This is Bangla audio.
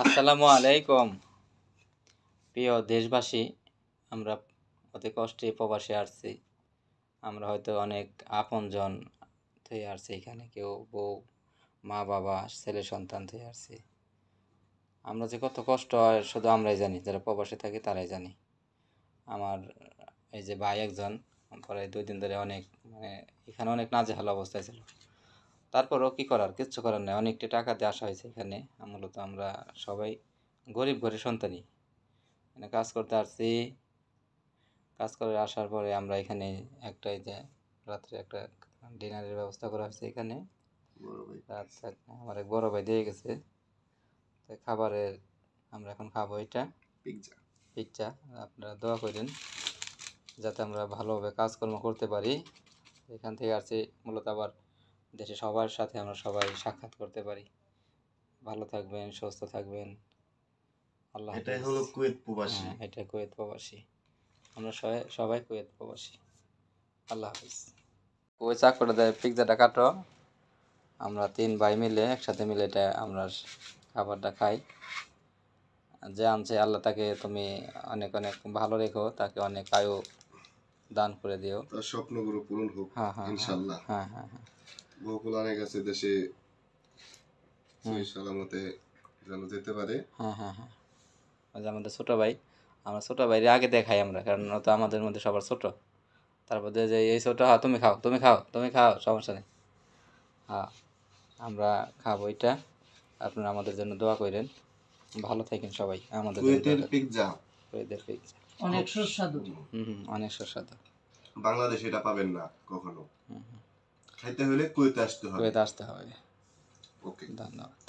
আসসালামু আলাইকুম প্রিয় দেশবাসী। আমরা অতি কষ্টে প্রবাসে আসছি। আমরা হয়তো অনেক আপনজন থেকে আসছি, এখানে কেউ বউ, মা বাবা, ছেলে সন্তান থেকে আসছি। আমরা যে কত কষ্ট হয় শুধু আমরাই জানি, যারা প্রবাসে থাকি তারাই জানি। আমার এই যে ভাই একজন পরে 2 দিন ধরে অনেক এখানে অনেক নাজেহাল অবস্থায় ছিল। তারপরও কী করার, কিচ্ছু করার নেই। অনেকটা টাকা দিয়ে আসা হয়েছে এখানে। মূলত আমরা সবাই গরিব ঘরের সন্তানই। এখানে কাজ করতে আসছি। কাজ করে আসার পরে আমরা এখানে একটাই যে রাত্রে একটা ডিনারের ব্যবস্থা করা হয়েছে এখানে। রাত আমার এক বড় ভাই দিয়ে গেছে, তাই খাবারের আমরা এখন খাবো এটা পিৎজা। আপনারা দোয়া করেন যাতে আমরা ভালোভাবে কাজকর্ম করতে পারি। এখান থেকে আসছি মূলত আবার দেশে সবার সাথে আমরা সবাই সাক্ষাৎ করতে পারি। ভালো থাকবেন, সুস্থ থাকবেন। আল্লাহ হাফেজ। এটাই হলো কুয়েত প্রবাসী। হ্যাঁ, এটা কুয়েত প্রবাসী। আমরা সবাই কুয়েত প্রবাসী। আল্লাহ হাফেজ। ওই চাকরিটা দেয়, পিৎজাটা কাটো। আমরা 3 ভাই মিলে একসাথে মিলে এটা আমরা খাবারটা খাই। যে আনছে আল্লাহ তাকে তুমি অনেক অনেক ভালো রেখো, তাকে অনেক আয়ু দান করে দিও। তার স্বপ্নগুলো পূরণ হোক ইনশাআল্লাহ। হ্যাঁ হ্যাঁ হ্যাঁ। বহুকুল অনেক আছে দেশে, সহি সালামতে যেন যেতে পারে। হ্যাঁ হ্যাঁ হ্যাঁ। ওই যে আমাদের ছোটো ভাই, আমরা ছোটো ভাইরে আগে দেখাই আমরা, কারণ ও তো আমাদের মধ্যে সবার ছোটো। তারপর দিয়ে যে এই ছোটো, হ্যাঁ তুমি খাও তুমি খাও তুমি খাও, সমস্যা নেই। হ্যাঁ, আমরা খাবো এটা। আপনারা আমাদের জন্য দোয়া করেন। ভালো থাকেন সবাই। আমাদের কুয়েতের পিৎজা অনেক সুস্বাদু। অনেক সুস্বাদু। বাংলাদেশে এটা পাবেন না কখনো। খাইতে হলে কুয়েতে আসতে হবে। কুয়েতে আসতে হবে। ওকে, ধন্যবাদ।